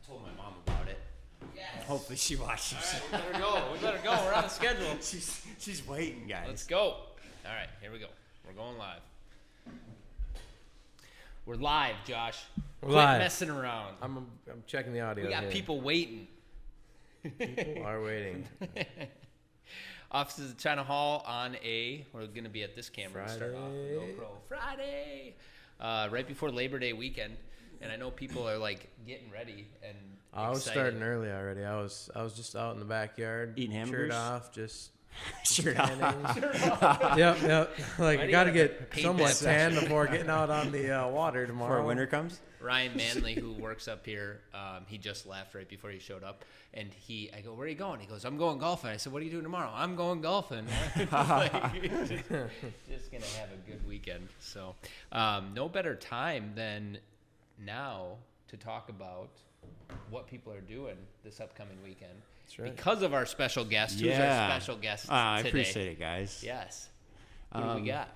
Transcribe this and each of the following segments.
told my mom about it. Yes. Hopefully she watches. All right, we better go. We're on the schedule. She's waiting, guys. Let's go. All right, here we go. We're going live. We're live, Josh. We're Quit live. messing around. I'm checking the audio. We got here. people waiting. People are waiting. Offices at China Hall we're going to be at this camera. Friday. Start off with GoPro. Friday. Right before Labor Day weekend. And I know people are like getting ready and I was excited. starting early already. I was just out in the backyard, Eating hamburgers? shirt off, just Shirt tanning. off. Yep. Like Why I do got to you gotta get paint somewhat that tan section? before getting out on the water Before tomorrow. winter comes. Ryan Manley, who works up here, he just left right before he showed up. And I go, where are you going? He goes, I'm going golfing. I said, what are you doing tomorrow? I'm going golfing. Just going to have a good weekend. So no better time than now to talk about what people are doing this upcoming weekend. That's right. Because of our special guest. Who's our special guest today? I appreciate it, guys. Yes. Who do we got?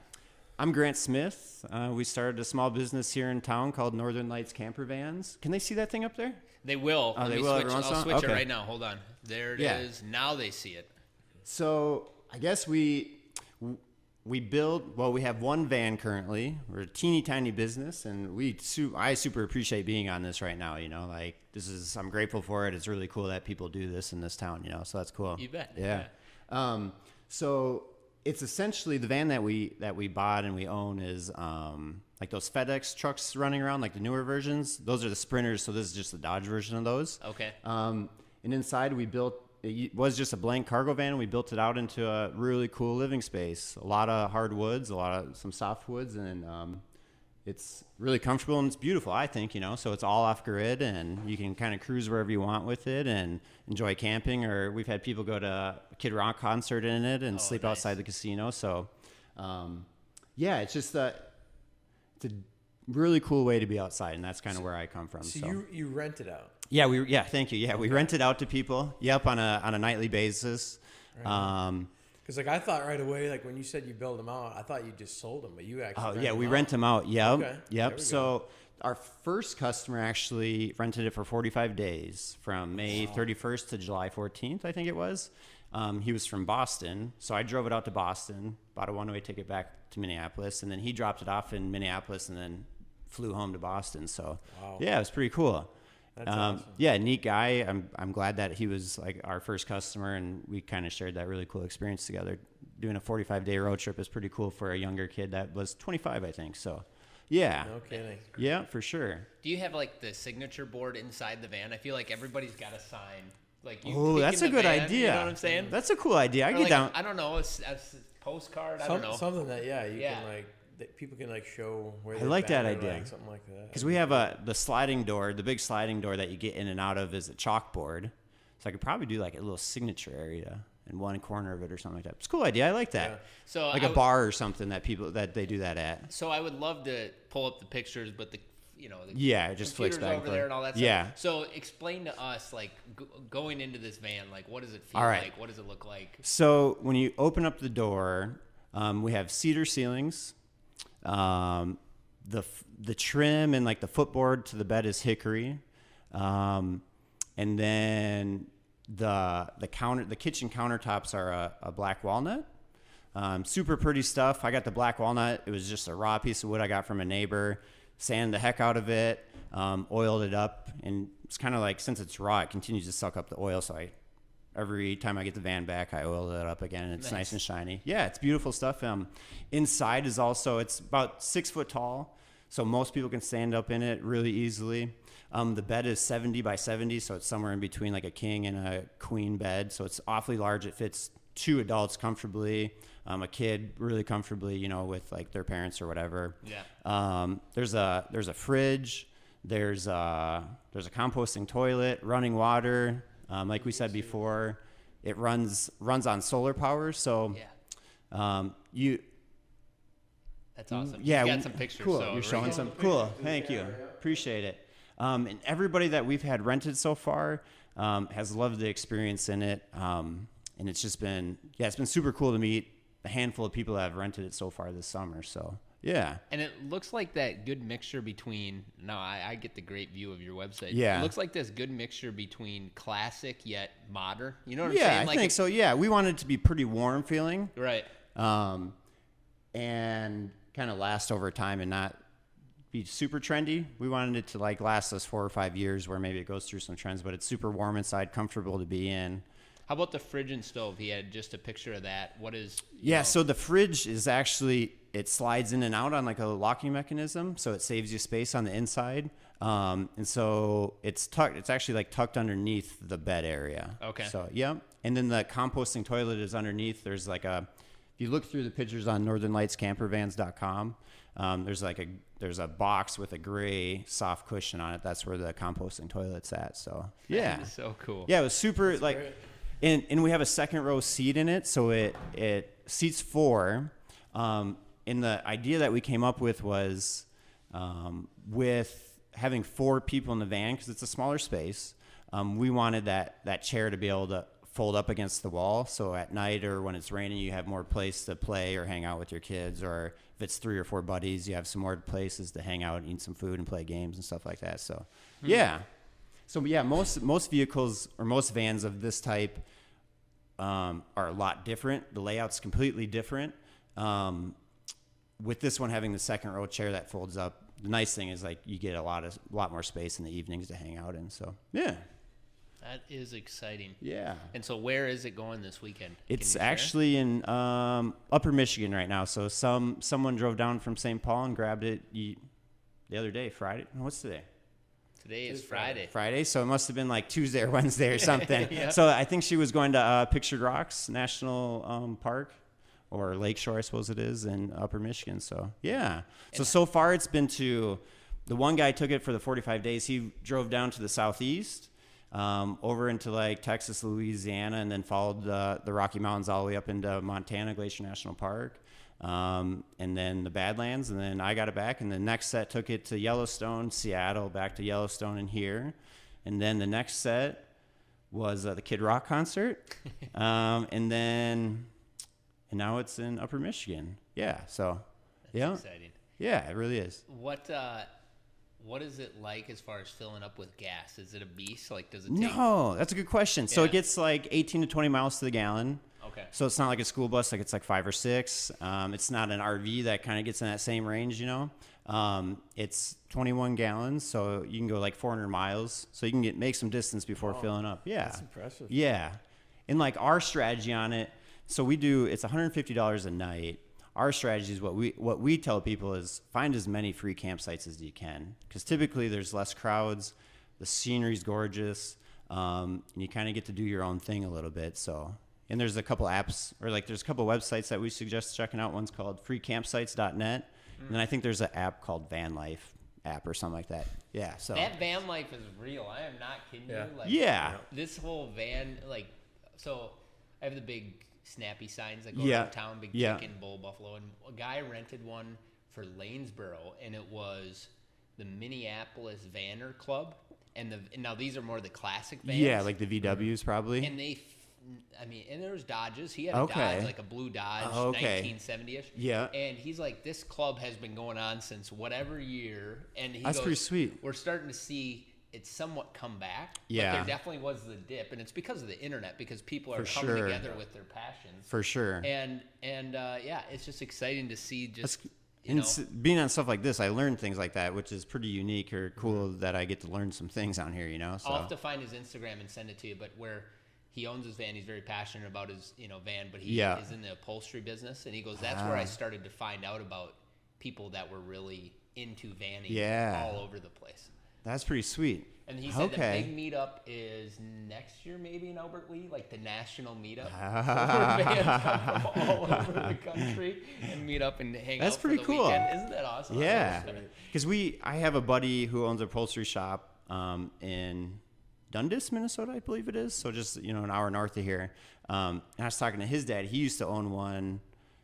I'm Grant Smith. We started a small business here in town called Northern Lights Camper Vans. Can they see that thing up there? They will. Oh, Let they me will switch, every once in a I'll while? switch it Okay. right now. Hold on. There it Yeah. is. Now they see it. So I guess we build. Well, we have one van currently. We're a teeny tiny business, and I super appreciate being on this right now. You know, like I'm grateful for it. It's really cool that people do this in this town. You know, so that's cool. You bet. Yeah. So it's essentially the van that we bought and we own is like those FedEx trucks running around, like the newer versions. Those are the Sprinters. So this is just the Dodge version of those. Okay. And inside it was just a blank cargo van. We built it out into a really cool living space. A lot of hardwoods, some softwoods, and it's really comfortable and it's beautiful, I think, you know. So it's all off grid and you can kind of cruise wherever you want with it and enjoy camping. Or we've had people go to a Kid Rock concert in it and sleep nice. outside the casino. So, yeah, it's just it's a really cool way to be outside, and that's kind of where I come from. So you rent it out. Yeah, thank you. Yeah, we rent it out to people. Yep, on a nightly basis. Right. Because like I thought right away, like when you said you build them out, I thought you just sold them, but you actually. Oh rent yeah, them we out. rent them out. Yep. Okay. There Yep. we So our first customer actually rented it for 45 days from May 31st to July 14th, I think it was. He was from Boston, so I drove it out to Boston, bought a one-way ticket back to Minneapolis, and then he dropped it off in Minneapolis and then flew home to Boston. So yeah, it was pretty cool. That's awesome. Yeah, neat guy. I'm glad that he was like our first customer, and we kind of shared that really cool experience together. Doing a 45-day road trip is pretty cool for a younger kid that was 25, I think. So, yeah. No kidding. Yeah, for sure. Do you have like the signature board inside the van? I feel like everybody's got a sign. Like you. Oh, pick that's in a the good van, idea. You know what I'm saying? That's a cool idea. I Or get like, down. I don't know. A postcard. I don't know. Something that you Yeah. can like that people can like show where. I they've like been that or, idea. like, something like that. Because we have the sliding door, the big sliding door that you get in and out of is a chalkboard. So I could probably do like a little signature area in one corner of it or something like that. It's a cool idea. I like that. Yeah. So Like a bar or something that they do that at. So I would love to pull up the pictures, but the Yeah, it just flicks computers back and over forth. there and all that stuff. Yeah. So explain to us, like going into this van, like what does it feel All right. like? What does it look like? So when you open up the door, we have cedar ceilings. The trim and like the footboard to the bed is hickory, and then the kitchen countertops are a black walnut. Super pretty stuff. I got the black walnut. It was just a raw piece of wood I got from a neighbor. Sanded the heck out of it, oiled it up, and it's kind of like, since it's raw, it continues to suck up the oil. So every time I get the van back, I oil it up again, and it's nice and shiny. Yeah, it's beautiful stuff. Inside is also, it's about 6 foot tall, so most people can stand up in it really easily. The bed is 70 by 70, so it's somewhere in between like a king and a queen bed. So it's awfully large. It fits 2 adults comfortably, a kid really comfortably, you know, with like their parents or whatever. Yeah. There's a fridge. There's a composting toilet, running water. Like we said before, it runs on solar power. So, That's awesome. Yeah, You got some pictures. Cool. So You're showing some. Cool. Thank you. Appreciate it. And everybody that we've had rented so far has loved the experience in it. And it's just been, it's been super cool to meet a handful of people that have rented it so far this summer. So Yeah. And it looks like that good mixture between, I get the great view of your website. Yeah. It looks like this good mixture between classic yet modern. You know what I'm Yeah, saying? I think so. Yeah, we wanted it to be pretty warm feeling. Right. And kind of last over time and not be super trendy. We wanted it to like last us 4 or 5 years where maybe it goes through some trends, but it's super warm inside, comfortable to be in. How about the fridge and stove? He had just a picture of that. What is... Yeah, so the fridge is actually, it slides in and out on like a locking mechanism, so it saves you space on the inside. And so it's actually like tucked underneath the bed area. Okay. So, yeah. And then the composting toilet is underneath. There's like if you look through the pictures on northernlightscampervans.com, there's a box with a gray soft cushion on it. That's where the composting toilet's at. So, yeah. That is so cool. Yeah, it was super, That's like... great. And we have a second row seat in it, so it seats 4. And the idea that we came up with was with having 4 people in the van, because it's a smaller space, we wanted that chair to be able to fold up against the wall. So at night or when it's raining, you have more place to play or hang out with your kids. Or if it's 3 or 4 buddies, you have some more places to hang out, eat some food, and play games and stuff like that. So, yeah. So yeah, most vehicles or most vans of this type are a lot different. The layout's completely different. With this one having the second row chair that folds up, the nice thing is like you get a lot more space in the evenings to hang out in. So yeah, That is exciting. yeah. And so where is it going this weekend? It's Can you share? actually in Upper Michigan right now. So someone drove down from St. Paul and grabbed it the other day, Friday. What's today? Today is Friday. Friday, so it must have been like Tuesday or Wednesday or something. Yeah. So I think she was going to Pictured Rocks National Park, or Lakeshore, I suppose it is, in Upper Michigan. So, yeah. So far it's been to, the one guy took it for the 45 days. He drove down to the southeast, over into like Texas, Louisiana, and then followed the Rocky Mountains all the way up into Montana, Glacier National Park. And then the Badlands, and then I got it back, and the next set took it to Yellowstone, Seattle, back to Yellowstone and here, and then the next set was the Kid Rock concert, and now it's in Upper Michigan. Yeah, so That's exciting. yeah, it really is. What is it like as far as filling up with gas? Is it a beast? Like, does it take... No, that's a good question. So Yeah. it gets like 18 to 20 miles to the gallon. Okay. So it's not like a school bus, like it's like 5 or 6. It's not an RV that kind of gets in that same range, you know. It's 21 gallons, so you can go like 400 miles. So you can make some distance before filling up. Yeah. That's impressive. Yeah. And like our strategy on it, so it's $150 a night. Our strategy is what we tell people is find as many free campsites as you can, because typically there's less crowds, the scenery's gorgeous, and you kind of get to do your own thing a little bit. So, and there's a couple apps, or like there's a couple websites that we suggest checking out. One's called freecampsites.net, and then I think there's an app called Vanlife app or something like that. Yeah. So That van life is real. I am not kidding Yeah. you. Like, yeah. This whole van, like, so I have the big snappy signs that go Yeah. around town, big Yeah. chicken, bull, buffalo, and a guy rented one for Lanesboro, and it was the Minneapolis Vanner Club, and now these are more the classic vans. Yeah, like the VWs probably. And and there was Dodges. He had a Okay. Dodge, like a blue Dodge, Oh, okay. 1970-ish. Yeah. And he's like, this club has been going on since whatever year. And he That's goes, pretty sweet. We're starting to see it somewhat come back. Yeah. But there definitely was the dip. And it's because of the internet, because people are For coming sure. together with their passions. For sure. And yeah, it's just exciting to see just, Being on stuff like this, I learned things like that, which is pretty unique or cool that I get to learn some things on here, you know? So. I'll have to find his Instagram and send it to you, but where he owns his van, he's very passionate about his, van, but he is in the upholstery business, and he goes, that's where I started to find out about people that were really into vanning all over the place. That's pretty sweet. And he said the big meetup is next year, maybe in Albert Lee, like the national meetup. So where vans come from all over the country and meet up and hang That's out for pretty the cool. weekend. Isn't that awesome? Yeah. Because I have a buddy who owns a upholstery shop in Dundas, Minnesota, I believe it is. So just, an hour north of here. And I was talking to his dad. He used to own one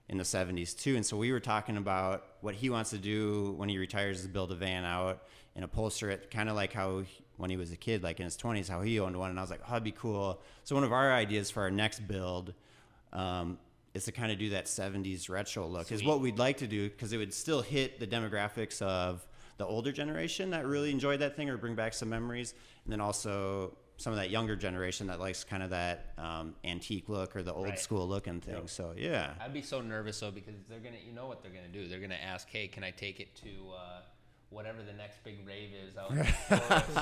in the 70s too. And so we were talking about what he wants to do when he retires is build a van out and upholster it, kind of like how when he was a kid, like in his 20s, how he owned one. And I was like, oh, that'd be cool. So one of our ideas for our next build is to kind of do that 70s retro look. Is what we'd like to do, because it would still hit the demographics of the older generation that really enjoyed that thing or bring back some memories, and then also some of that younger generation that likes kind of that antique look or the old school look and things. So yeah, I'd be so nervous though, because they're gonna, you know what they're gonna do? They're gonna ask, hey, can I take it to whatever the next big rave is out in the forest,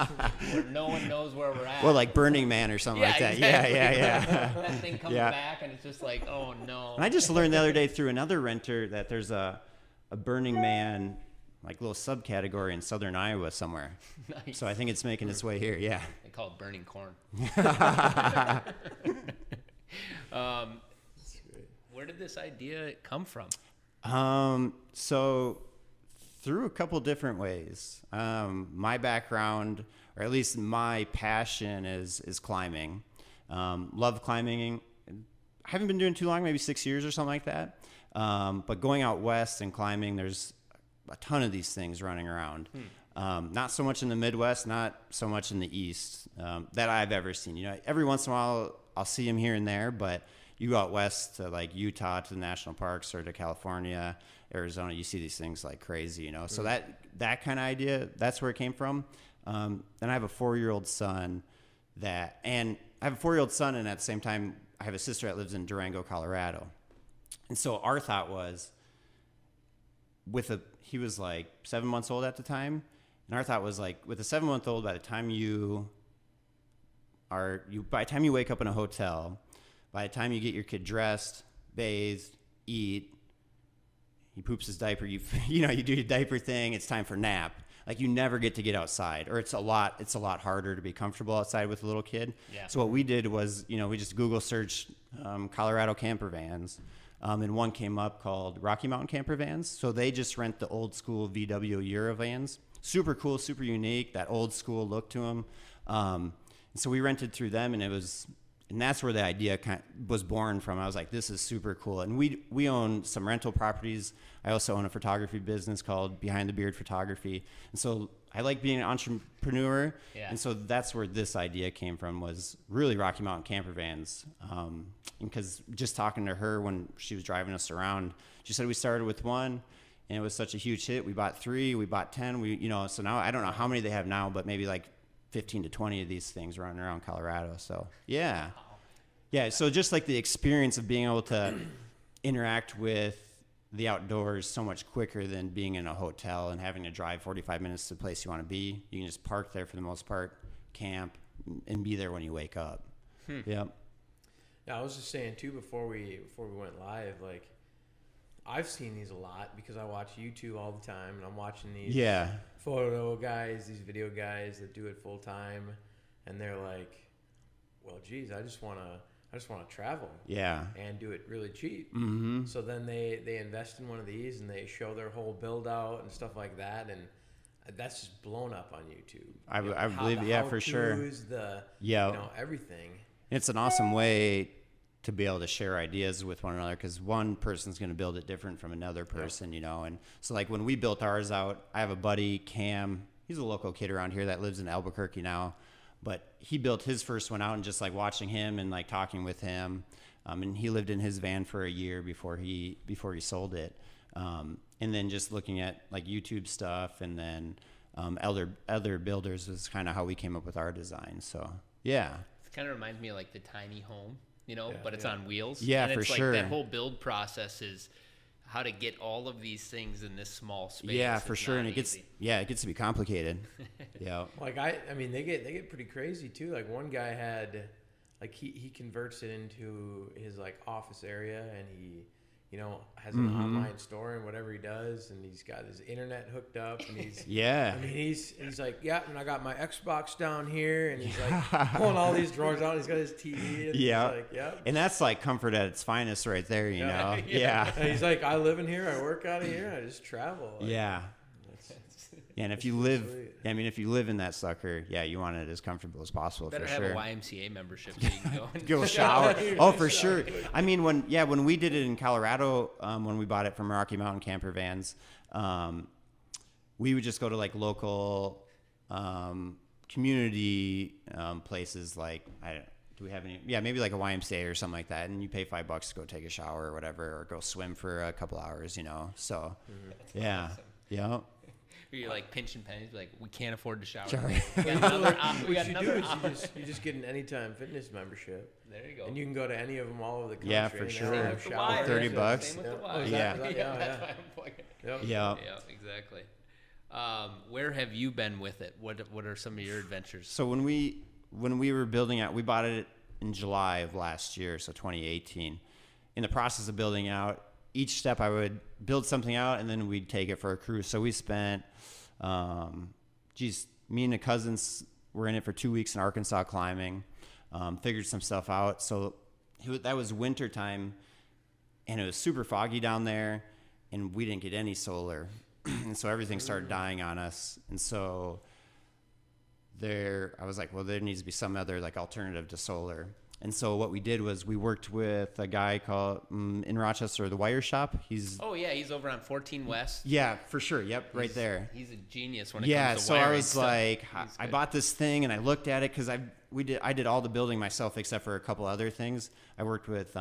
where no one knows where we're at. Well, like Burning Man or something like that. Exactly. Yeah. That thing comes back and it's just like, oh no. And I just learned the other day through another renter that there's a Burning Man like little subcategory in southern Iowa somewhere. Nice. So I think it's making its way here. Yeah. They call it burning corn. Where did this idea come from? So through a couple different ways. My background, or at least my passion, is climbing. Love climbing. I haven't been doing too long, maybe 6 years or something like that. But going out west and climbing, there's a ton of these things running around. Not so much in the Midwest, not so much in the East that I've ever seen. You know, every once in a while I'll see them here and there, but you go out west to like Utah, to the national parks, or to California, Arizona, you see these things like crazy, you know. So that kind of idea, that's where it came from. Then I have a 4-year-old son and at the same time I have a sister that lives in Durango, Colorado. And so our thought was, he was like 7 months old at the time, and our thought was like, with a 7-month-old, by the time you wake up in a hotel, by the time you get your kid dressed, bathed, eat, he poops his diaper, you do your diaper thing, it's time for nap. Like, you never get to get outside, or it's a lot harder to be comfortable outside with a little kid. Yeah. So what we did was, we just Google searched Colorado camper vans. And one came up called Rocky Mountain Camper Vans. So they just rent the old school VW Euro vans. Super cool, super unique, that old school look to them. And so we rented through them, and that's where the idea was born from. I was like, this is super cool. And we own some rental properties. I also own a photography business called Behind the Beard Photography. And so I like being an entrepreneur. Yeah. And so that's where this idea came from, was really Rocky Mountain Camper Vans. Because just talking to her when she was driving us around, she said we started with one, and it was such a huge hit. We bought 3, we bought 10. So now I don't know how many they have now, but maybe like 15 to 20 of these things running around Colorado. So yeah. Yeah. So just like the experience of being able to interact with the outdoors so much quicker than being in a hotel and having to drive 45 minutes to the place you want to be. You can just park there for the most part, camp, and be there when you wake up. Yep. Yeah, I was just saying too, before we went live, like, I've seen these a lot because I watch YouTube all the time, and I'm watching these photo guys, these video guys that do it full time, and they're like, well, geez, I just want to travel, and do it really cheap. Mm-hmm. So then they invest in one of these, and they show their whole build out and stuff like that, and that's just blown up on YouTube. I believe, for sure. Everything. It's an awesome way to be able to share ideas with one another, because one person's going to build it different from another person, And so like when we built ours out, I have a buddy, Cam. He's a local kid around here that lives in Albuquerque now. But he built his first one out, and just like watching him and like talking with him, and he lived in his van for a year before he sold it. And then just looking at like YouTube stuff, and then other builders was kind of how we came up with our design. So yeah, it kind of reminds me of like the tiny home, but it's on wheels. Yeah, and for it's like sure. That whole build process is how to get all of these things in this small space. Yeah, for sure. And it gets to be complicated. Yeah. Like they get pretty crazy too. Like one guy had, like he converts it into his like office area, and he, has an online store and whatever he does, and he's got his internet hooked up, and he's he's like, and I got my Xbox down here, and he's like pulling all these drawers out, and he's got his TV, and he's like, and that's like comfort at its finest right there, you know. And he's like, I live in here, I work out of here, I just travel. Like, and if you live, if you live in that sucker, you want it as comfortable as possible. Better for have sure. a YMCA membership so you can go and go shower. Oh, for sure. I mean, when we did it in Colorado, when we bought it from Rocky Mountain Camper Vans, we would just go to like local community places, like do we have any? Yeah, maybe like a YMCA or something like that, and you pay $5 to go take a shower or whatever, or go swim for a couple hours, you know. So, yeah, awesome. yeah. You're like pinching pennies, like we can't afford to shower. Sorry. We got another. We got What you another. do is you just get an Anytime Fitness membership. There you go. And you can go to any of them all over the country. Yeah, for and sure. they Same have with the showers. wire. $30. Same with the Oh, wire. is Yeah. that- That's yeah. why I'm plugging. Yep. Yeah. Yeah, exactly. Where have you been with it? What are some of your adventures? So when we were building out, we bought it in July of last year, so 2018. In the process of building out, each step I would build something out, and then we'd take it for a cruise. So we spent, me and the cousins were in it for 2 weeks in Arkansas climbing, figured some stuff out. So that was winter time, and it was super foggy down there, and we didn't get any solar. And so everything started dying on us. And so I was like, well, there needs to be some other like alternative to solar. And so what we did was we worked with a guy called in Rochester, the Wire Shop. He's over on 14 West. yeah, for sure. Yep, right there. He's a genius when it Yeah, comes to so wiring I was stuff. like, He's I good. bought this thing and I looked at it because I did all the building myself except for a couple other things. I worked with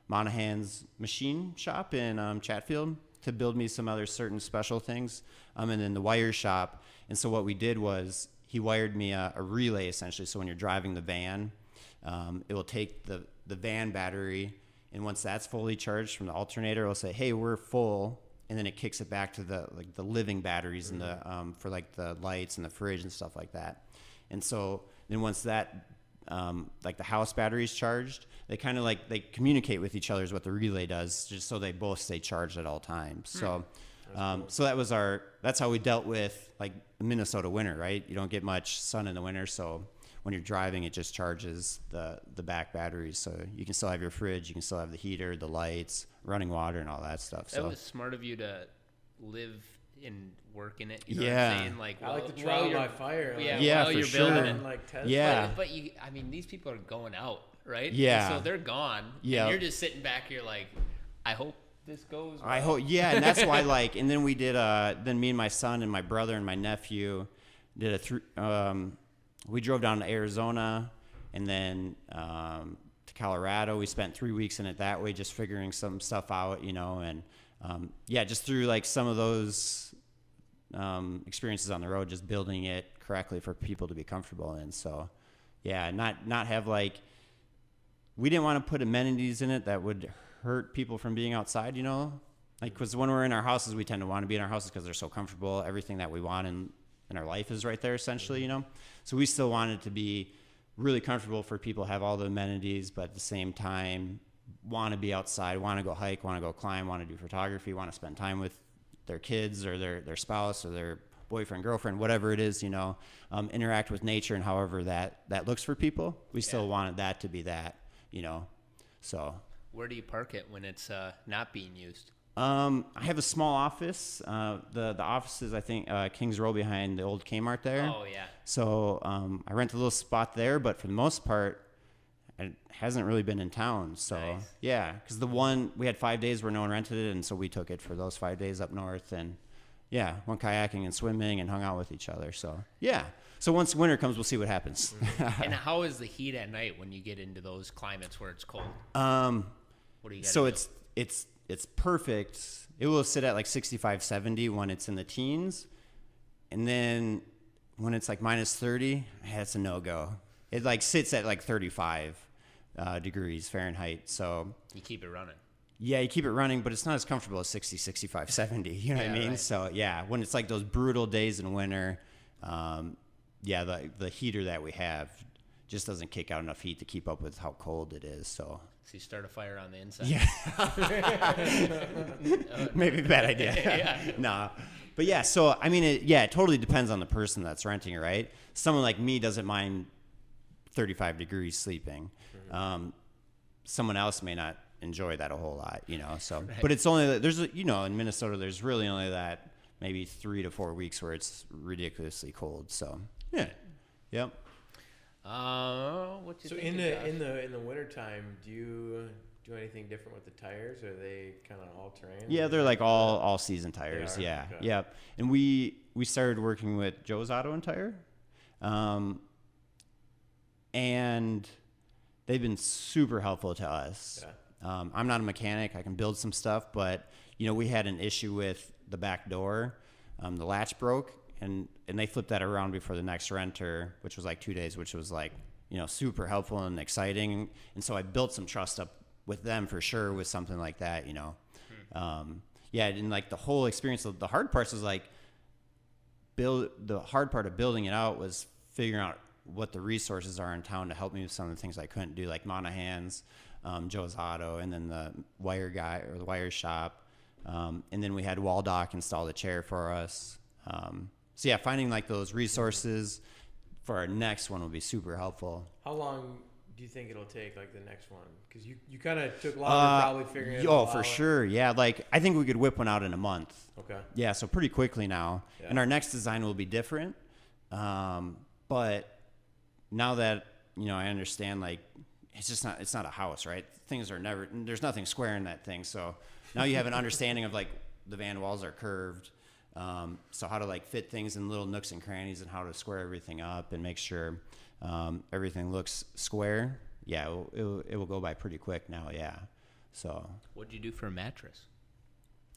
Monahan's machine shop in Chatfield to build me some other certain special things, and then the Wire Shop. And so what we did was he wired me a relay essentially. So when you're driving the van, it will take the van battery, and once that's fully charged from the alternator, it'll say, "Hey, we're full," and then it kicks it back to the living batteries and the for like the lights and the fridge and stuff like that. And so then once that like the house battery is charged, they kind of like they communicate with each other is what the relay does, just so they both stay charged at all times. So. Cool. So that's how we dealt with like Minnesota winter, right? You don't get much sun in the winter, so when you're driving, it just charges the back batteries. So you can still have your fridge, you can still have the heater, the lights, running water, and all that stuff. That was smart of you to live and work in it. You know Yeah. what I'm saying? Like, I like the while trial you're- by fire. Yeah, Yeah, while for you're sure. building it. And like test. Yeah. But I mean, these people are going out, right? Yeah. And so they're gone. Yeah. And you're just sitting back here like, I hope this goes well. I hope, yeah, and that's why and then we did then me and my son and my brother and my nephew did we drove down to Arizona and then to Colorado. We spent 3 weeks in it that way, just figuring some stuff out, you know, and just through like some of those experiences on the road, just building it correctly for people to be comfortable in. So yeah, not have like, we didn't want to put amenities in it that would hurt people from being outside, you know, like because when we're in our houses, we tend to want to be in our houses because they're so comfortable. Everything that we want in our life is right there essentially, you know. So we still want it to be really comfortable for people to have all the amenities, but at the same time want to be outside, want to go hike, want to go climb, want to do photography, want to spend time with their kids or their spouse or their boyfriend, girlfriend, whatever it is, you know, interact with nature and however that looks for people. We still wanted that to be that, you know, so. Where do you park it when it's not being used? I have a small office. The office is, I think, Kings Row behind the old Kmart there. Oh, yeah. So I rent a little spot there, but for the most part, it hasn't really been in town. So, Nice. yeah, because we had 5 days where no one rented it, and so we took it for those 5 days up north and, yeah, went kayaking and swimming and hung out with each other. So, yeah. So once winter comes, we'll see what happens. And how is the heat at night when you get into those climates where it's cold? What do you got? So it's perfect. It will sit at like 65, 70 when it's in the teens. And then when it's like minus 30, it's a no-go. It like sits at like 35 degrees Fahrenheit. So you keep it running. yeah, you keep it running, but it's not as comfortable as 60, 65, 70. You know what I mean? Right. So yeah, when it's like those brutal days in winter, the heater that we have just doesn't kick out enough heat to keep up with how cold it is. So you start a fire on the inside. yeah, maybe a bad idea. Yeah. Nah, but yeah. So I mean, it totally depends on the person that's renting it, right? Someone like me doesn't mind 35 degrees sleeping. Someone else may not enjoy that a whole lot, you know. So, Right. but it's only in Minnesota, there's really only that maybe 3 to 4 weeks where it's ridiculously cold. So yeah, yep. What you So thinking, in Josh? the wintertime, do you do anything different with the tires? Or are they kind of all terrain? Yeah, they're like all season tires. They are? Yeah, Okay. yep. And we started working with Joe's Auto and Tire, and they've been super helpful to us. Yeah. I'm not a mechanic. I can build some stuff, but we had an issue with the back door. The latch broke, and they flipped that around before the next renter, which was like 2 days, which was like, super helpful and exciting. And so I built some trust up with them for sure with something like that, yeah. And like the whole experience, the hard parts was like the hard part of building it out was figuring out what the resources are in town to help me with some of the things I couldn't do, like Monahan's, Joe's Auto, and then the wire guy or the wire shop. And then we had Waldock install the chair for us. So yeah, finding like those resources for our next one will be super helpful. How long do you think it'll take, like the next one? Because you kind of took longer probably figuring it out. Oh, for sure. Yeah, like I think we could whip one out in a month. Okay. Yeah, so pretty quickly now. Yeah. And our next design will be different. But now that, I understand, like, it's not a house, right? There's nothing square in that thing. So now you have an understanding of like the van walls are curved. So how to like fit things in little nooks and crannies and how to square everything up and make sure everything looks square. Yeah, it will go by pretty quick now. Yeah. So what'd you do for a mattress?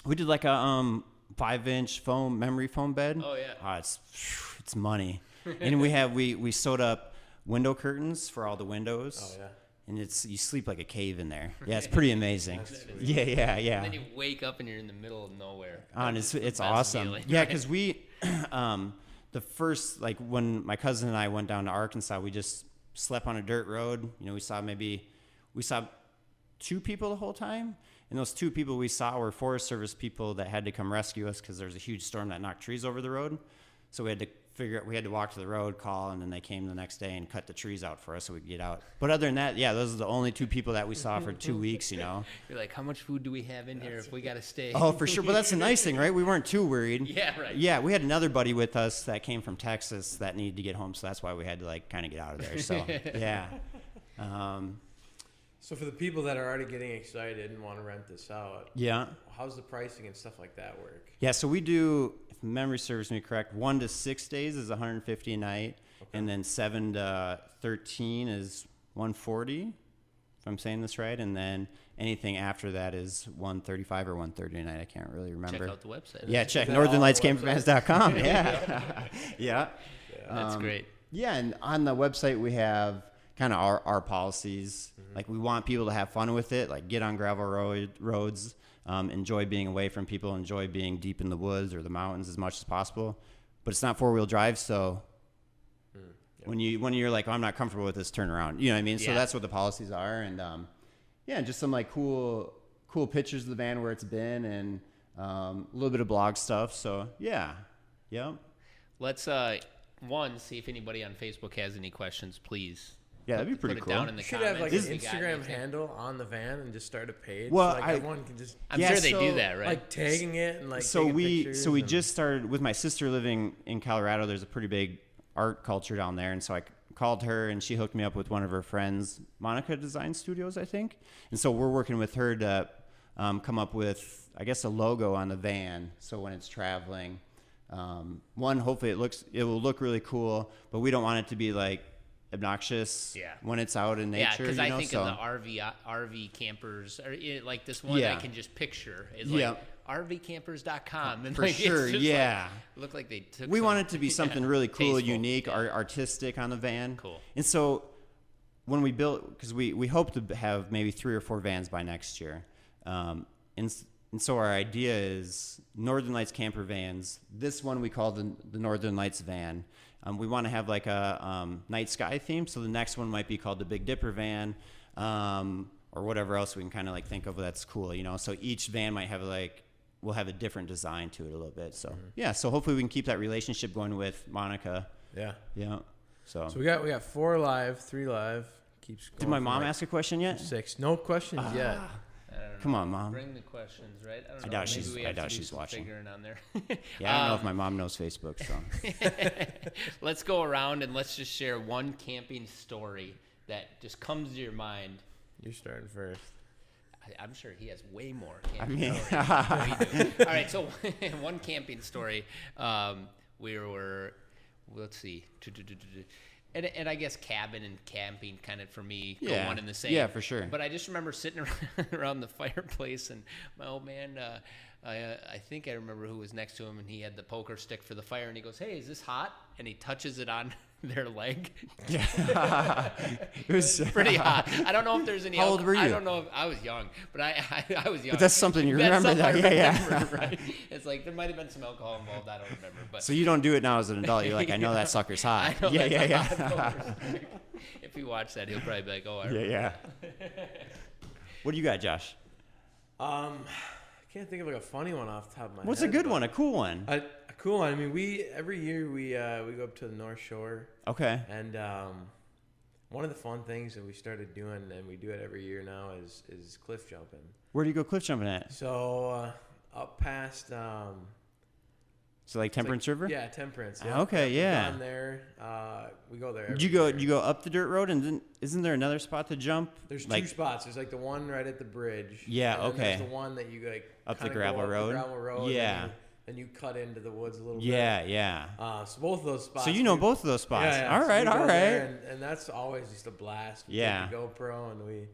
we did like a 5-inch memory foam bed. Oh yeah. It's money. And we sewed up window curtains for all the windows. Oh yeah. And you sleep like a cave in there. Yeah, it's pretty amazing. Yeah. And then you wake up and you're in the middle of nowhere. It's awesome. Feeling, yeah, right? because we, the first, like when my cousin and I went down to Arkansas, we just slept on a dirt road. We saw 2 people the whole time. And those 2 people we saw were Forest Service people that had to come rescue us because there was a huge storm that knocked trees over the road. So we had to walk to the road, call, and then they came the next day and cut the trees out for us so we could get out. But other than that, yeah, those are the only 2 people that we saw for 2 weeks, You're like, how much food do we have in here if we got to stay? Oh, for sure. But that's the nice thing, right? We weren't too worried. Yeah, right. Yeah, we had another buddy with us that came from Texas that needed to get home, so that's why we had to like kind of get out of there. So, yeah. So for the people that are already getting excited and want to rent this out, Yeah. how's the pricing and stuff like that work? Yeah, so we do, if memory serves me correct, 1 to 6 days is $150 a night, and then 7 to 13 is $140, if I'm saying this right, and then anything after that is $135 or $130 a night. I can't really remember. Check out the website. Yeah, check northernlightscampervans.com. Yeah. Yeah. That's great. Yeah, and on the website we have kind of our policies. Mm-hmm. Like we want people to have fun with it, like get on gravel roads, enjoy being away from people, enjoy being deep in the woods or the mountains as much as possible. But it's not 4-wheel drive, so when you're like, oh, I'm not comfortable with this, turn around. You know what I mean? So that's what the policies are, and just some like cool pictures of the van where it's been, and a little bit of blog stuff. So yeah. Let's see if anybody on Facebook has any questions, please. Yeah, that'd be pretty Put cool. it down in the You should comments. have like if an you got Instagram anything. handle on the van and just start a page. Well, so, like everyone can just I'm sure they do that, right? like tagging it and like So taking we pictures just started with my sister living in Colorado. There's a pretty big art culture down there, and so I called her and she hooked me up with one of her friends, Monica Design Studios, I think. And so we're working with her to come up with, I guess, a logo on the van. So when it's traveling, hopefully it will look really cool, but we don't want it to be like obnoxious when it's out in nature. Yeah, because I think of the RV campers, or like this one I can just picture is like RVcampers.com. And for like, sure, it's just look like they took. We want it to be something really cool, tasteful, unique, artistic on the van. Cool. And so when we built, because we hope to have maybe 3 or 4 vans by next year, and so our idea is Northern Lights camper vans. This one we call the Northern Lights van. We want to have like a night sky theme, so the next one might be called the Big Dipper van, or whatever else we can kind of like think of that's cool, So each van might have we'll have a different design to it a little bit. So so hopefully we can keep that relationship going with Monica. Yeah. So we got 4 live, 3 live. Keeps going. Did my mom ask a question yet? 6. No questions yet. Come on, Mom. Bring the questions, right? I doubt she's watching. Figuring on there. Yeah, I don't know if my mom knows Facebook. So let's go around and let's just share one camping story that just comes to your mind. You're starting first. I'm sure he has way more camping stories than we do. All right, so one camping story. We were, let's see. And I guess cabin and camping kind of for me go Yeah. one and the same. Yeah, for sure. But I just remember sitting around the fireplace, and my old man, I think I remember who was next to him, and he had the poker stick for the fire, and he goes, "Hey, is this hot?" And he touches it on their leg. Yeah. It was pretty hot. I don't know if there's any. How old were you? I don't know if I was young, but I was young. But that's something you remember, something though. I Yeah, remember, right? It's like there might have been some alcohol involved. I don't remember. But So you don't do it now as an adult. You're like, I know that sucker's hot. I know Yeah, that's yeah, a hot yeah. poker stick. If he watched that, he'll probably be like, "Oh, I Yeah, remember." yeah. What do you got, Josh? I can't think of like a funny one off the top of my What's head. a good but one? A cool one? A cool one. I mean, every year we go up to the North Shore, Okay. and one of the fun things that we started doing, and we do it every year now, is cliff jumping. Where do you go cliff jumping at? So up past So like Temperance River? Yeah, Temperance. Okay, yeah. Down there, we go there. Did you go up the dirt road, and then isn't there another spot to jump? There's like, two spots. There's like the one right at the bridge. Yeah, and then okay. There's the one that you like Up the kinda gravel go up road? The gravel road. Yeah. And you cut into the woods a little bit. Yeah, yeah. So both of those spots. So you know both of those spots. Yeah, All so right, we go all there, right. and that's always just a blast. We Yeah. take the GoPro, and we,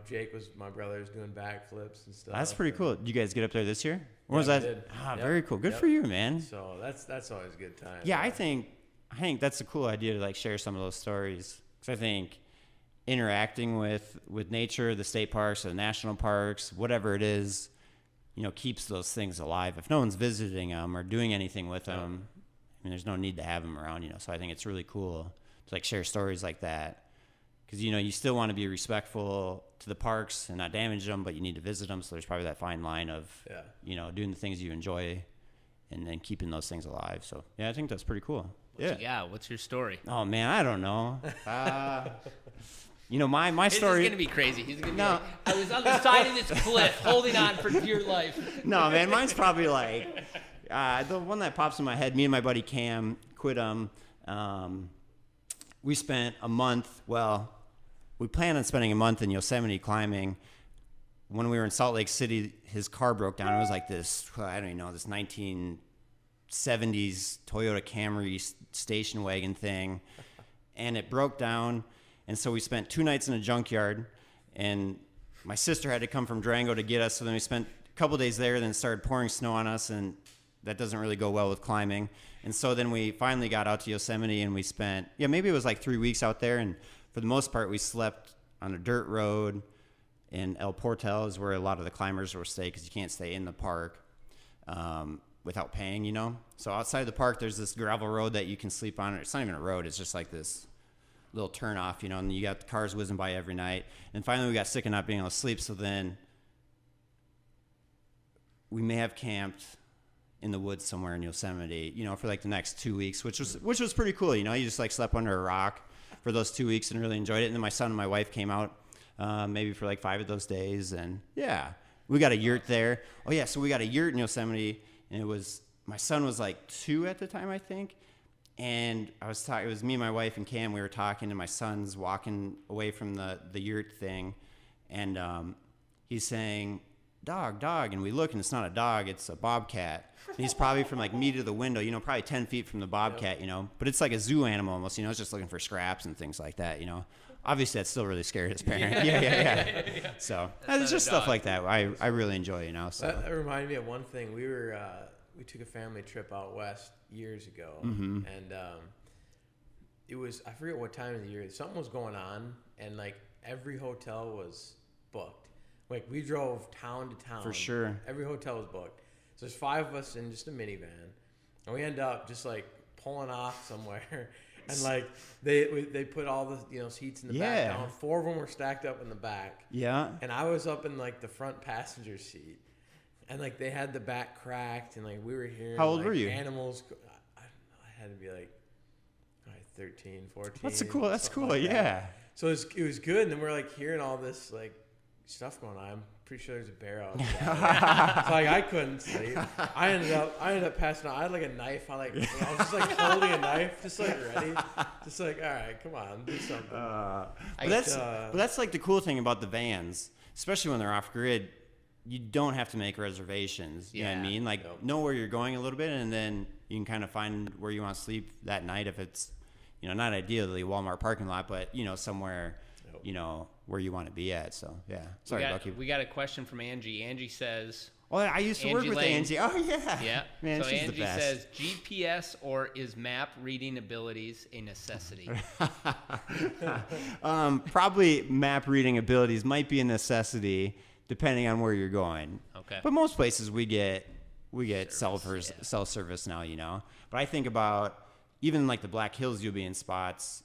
Jake was my brother's doing backflips and stuff. That's pretty cool. Did you guys get up there this year? When was we that? did. Ah, Yep. very cool. Good Yep. for you, man. So that's always a good time. Yeah, I think that's a cool idea to like share some of those stories, because I think interacting with nature, the state parks, or the national parks, whatever it is, keeps those things alive. If no one's visiting them or doing anything with them, I mean, there's no need to have them around. So I think it's really cool to like share stories like that, because you still want to be respectful to the parks and not damage them, but you need to visit them. So there's probably that fine line of doing the things you enjoy and then keeping those things alive. So yeah, I think that's pretty cool. Yeah. What's your story? Oh man, I don't know. My This story. is gonna be crazy. He's gonna be like, I was on the side of this cliff, holding on for dear life. No, man, mine's probably like the one that pops in my head. Me and my buddy Cam Quidum. We spent a month. Well, we planned on spending a month in Yosemite climbing. When we were in Salt Lake City, his car broke down. It was like this, I don't even know, this 1970s Toyota Camry station wagon thing. And it broke down. And so we spent 2 nights in a junkyard. And my sister had to come from Durango to get us. So then we spent a couple days there. Then it started pouring snow on us. And that doesn't really go well with climbing. And so then we finally got out to Yosemite. And we spent, maybe it was like 3 weeks out there. And for the most part, we slept on a dirt road. And El Portal is where a lot of the climbers will stay, because you can't stay in the park without paying, So outside the park, there's this gravel road that you can sleep on. It's not even a road. It's just like this little turn off, and you got the cars whizzing by every night. And finally we got sick of not being able to sleep. So then we may have camped in the woods somewhere in Yosemite, for like the next 2 weeks, which was pretty cool. You just like slept under a rock for those 2 weeks and really enjoyed it. And then my son and my wife came out maybe for like 5 of those days. And yeah, we got a yurt there. Oh yeah. So we got a yurt in Yosemite, and my son was like 2 at the time, I think. And it was me, my wife, and Cam. We were talking, and my son's walking away from the yurt thing. And he's saying, dog. And we look, and it's not a dog, it's a bobcat. And he's probably from like me to the window, probably 10 feet from the bobcat, But it's like a zoo animal almost, it's just looking for scraps and things like that, Obviously, that still really scared his parent. Yeah. So it's just stuff like that I really enjoy, So That reminded me of one thing. We took a family trip out west years ago, and it was, I forget what time of the year, something was going on, and like every hotel was booked. Like we drove town to town. For sure. Every hotel was booked. So there's 5 of us in just a minivan, and we end up just like pulling off somewhere. And like they put all the seats in the back down. 4 of them were stacked up in the back. Yeah. And I was up in like the front passenger seat, and like they had the back cracked, and like we were hearing. How old were you? Animals. I had to be like 13, 14. That's cool. Like yeah. that. So it was good, and then we're like hearing all this like stuff going on. I'm pretty sure there's a bear out there. So like I couldn't sleep. I ended up passing out. I had like a knife. I was just like holding a knife, just like ready, just like, all right, come on, do something. But that's like the cool thing about the vans, especially when they're off grid. You don't have to make reservations. You know what I mean? Like know where you're going a little bit, and then you can kind of find where you want to sleep that night if it's not ideally Walmart parking lot, but, somewhere, where you want to be at. So, yeah. Sorry, Bucky. We got a question from Angie. Angie says... Oh, I used to work with Angie. Oh, yeah. Yeah. Man, so she's Angie the best. says, GPS or is map reading abilities a necessity? Probably map reading abilities might be a necessity depending on where you're going. Okay. But most places we get self-service now, But I think about even like the Black Hills, you'll be in spots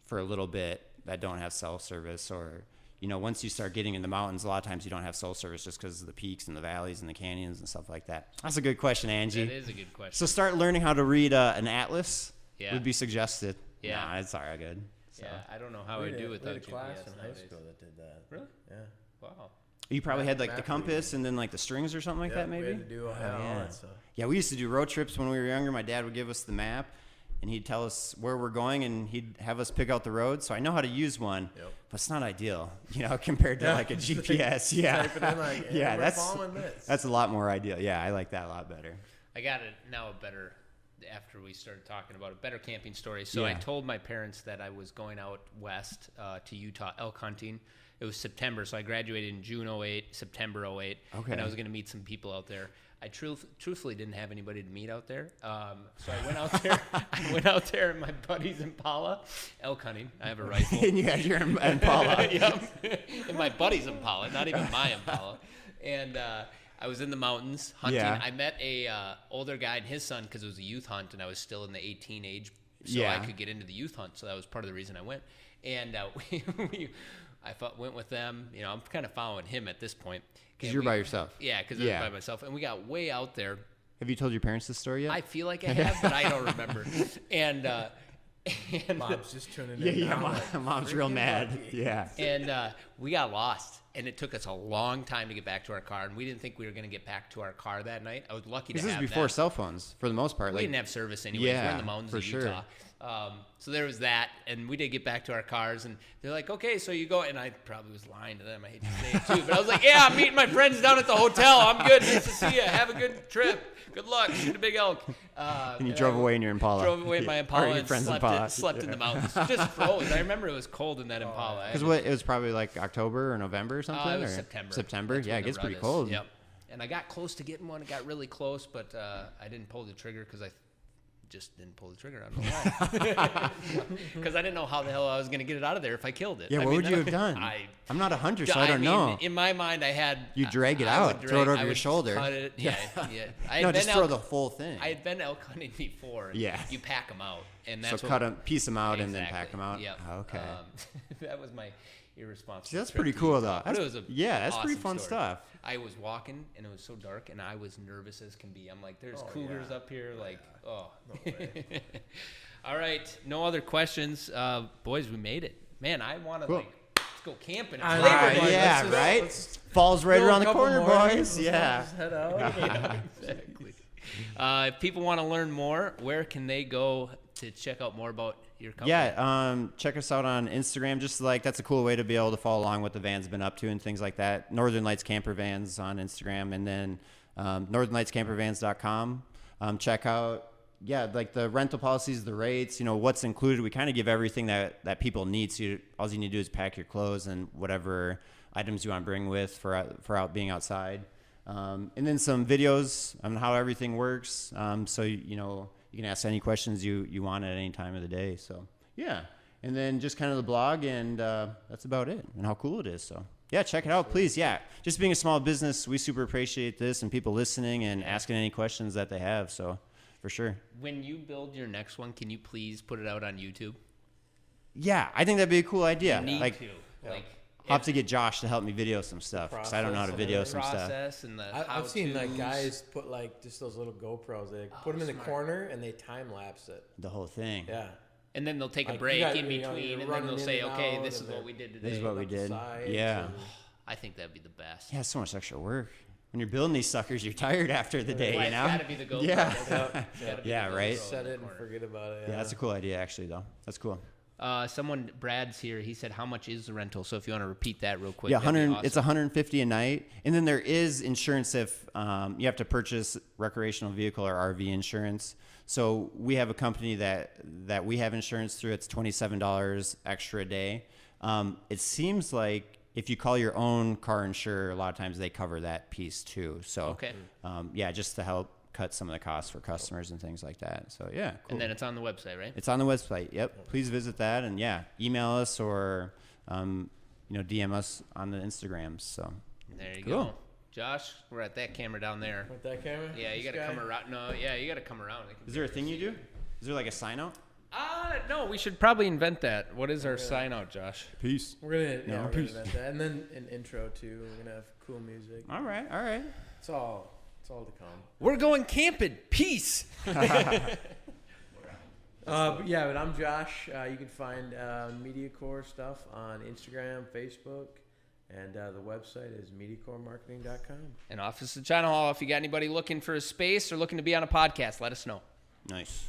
for a little bit that don't have self-service, or once you start getting in the mountains, a lot of times you don't have cell service just because of the peaks and the valleys and the canyons and stuff like that. That's a good question, Angie. That is a good question. So start learning how to read an atlas. Yeah. Would be suggested. Yeah. Nah, it's all right, good. So. Yeah, I don't know how I do without GPS. class in high nowadays. school that did that. Really? Yeah. Wow. You probably had like the map compass and then like the strings or something like that, maybe? We had to do all that stuff. Yeah, we used to do road trips when we were younger. My dad would give us the map, and he'd tell us where we're going, and he'd have us pick out the road. So I know how to use one, but it's not ideal, compared to like a GPS. Yeah, Type it in like, hey, yeah, we're following this. that's a lot more ideal. Yeah, I like that a lot better. I got it now better after we started talking about a better camping story. So I told my parents that I was going out west to Utah elk hunting. It was September, so I graduated in June 08, September 08, and I was going to meet some people out there. I truthfully didn't have anybody to meet out there, so I went out there. I went out there in my buddy's Impala, elk hunting. I have a rifle. And you had your Impala. Yep. In my buddy's Impala, not even my Impala. And I was in the mountains hunting. Yeah. I met a older guy and his son because it was a youth hunt, and I was still in the 18 age, so I could get into the youth hunt. So that was part of the reason I went. And I went with them. I'm kind of following him at this point. Because you're by yourself. Yeah, because I was by myself. And we got way out there. Have you told your parents this story yet? I feel like I have, but I don't remember. And Mom's just tuning in. Yeah, mom's real mad. Yeah. And we got lost. And it took us a long time to get back to our car. And we didn't think we were going to get back to our car that night. I was lucky to have This is before cell phones, for the most part. We didn't have service anyway. We're in the mountains of Utah. Sure. So there was that, and we did get back to our cars, and they're like, okay, so you go, and I probably was lying to them. I hate to say it too, but I was like, yeah, I'm meeting my friends down at the hotel. I'm good. Nice to see you. Have a good trip. Good luck. Shoot a big elk. And you drove away in your Impala. Drove away in my Impala and Impala. slept in the mountains. Just froze. I remember it was cold in that Impala. Because it was probably like October or November or something? It was September. September? Yeah, it gets pretty cold. Yep. And I got close to getting one. It got really close, but I didn't pull the trigger because I just didn't pull the trigger. I don't know why. Because I didn't know how the hell I was going to get it out of there if I killed it. Yeah, what would you have done? I'm not a hunter, so I don't know. In my mind, I had... You drag it out, throw it over your shoulder. Cut it. Yeah. No, just throw the whole thing. I had been elk hunting before. Yeah. You pack them out. And that's so piece them out and then pack them out? Yep. Okay. That was my irresponsible. See, that's pretty cool, though. But it was that's awesome pretty fun story. stuff. I was walking, and it was so dark, and I was nervous as can be. I'm like, there's cougars up here. Like, no way. All right. No other questions. Boys, we made it. Man, I want to, let's go camping. It's Labor Day. Yeah, right? Fall's right around the corner, boys. Yeah. Just head out. Exactly. If people want to learn more, where can they go to check out more about your company? Yeah, check us out on Instagram. Just like that's a cool way to be able to follow along what the van's been up to and things like that. Northern Lights Camper Vans on Instagram, and then northernlightscampervans.com. Check out like the rental policies, the rates, what's included. We kind of give everything that people need. So all you need to do is pack your clothes and whatever items you want to bring with for out being outside. And then some videos on how everything works. So you can ask any questions you want at any time of the day. So, yeah. And then just kind of the blog, and that's about it, and how cool it is. So, yeah, check it out, please. Yeah, just being a small business, we super appreciate this and people listening and asking any questions that they have. So, for sure. When you build your next one, can you please put it out on YouTube? Yeah, I think that'd be a cool idea. You need to. Like, I'll have to get Josh to help me video some stuff because I don't know how to video some stuff. And I've seen like guys put like just those little GoPros. They put them in the corner and they time lapse it. The whole thing. Yeah. And then they'll take a break in between, and then they'll say, "Okay, this is what we did today." This is what we did. Yeah. I think that'd be the best. Yeah, so much extra work. When you're building these suckers, you're tired after the day, It's got to be the GoPro. Yeah. Yeah, right. Set it and forget about it. Yeah, that's a cool idea, actually, though. That's cool. Brad's here. He said, how much is the rental? So if you want to repeat that real quick. Yeah, awesome. It's $150 a night. And then there is insurance if you have to purchase recreational vehicle or RV insurance. So we have a company that we have insurance through. It's $27 extra a day. It seems like if you call your own car insurer, a lot of times they cover that piece too. So, okay. Yeah, just to help cut some of the costs for customers and things like that. So, yeah, cool. And then it's on the website, right? It's on the website. Yep. Please visit that. And, yeah, email us or, DM us on the Instagrams. So, there you go. Josh, we're at that camera down there. With that camera? Yeah, you got to come around. No, yeah, you got to come around. Is there a thing you do? Is there like a sign out? No, we should probably invent that. What is our sign out, Josh? Peace. We're gonna invent that, and then an intro too. We're gonna have cool music. All right. It's all to come. We're going camping. Peace. But I'm Josh. You can find MediaCore stuff on Instagram, Facebook, and the website is MediaCoreMarketing.com. And Office of China Hall. If you got anybody looking for a space or looking to be on a podcast, let us know. Nice.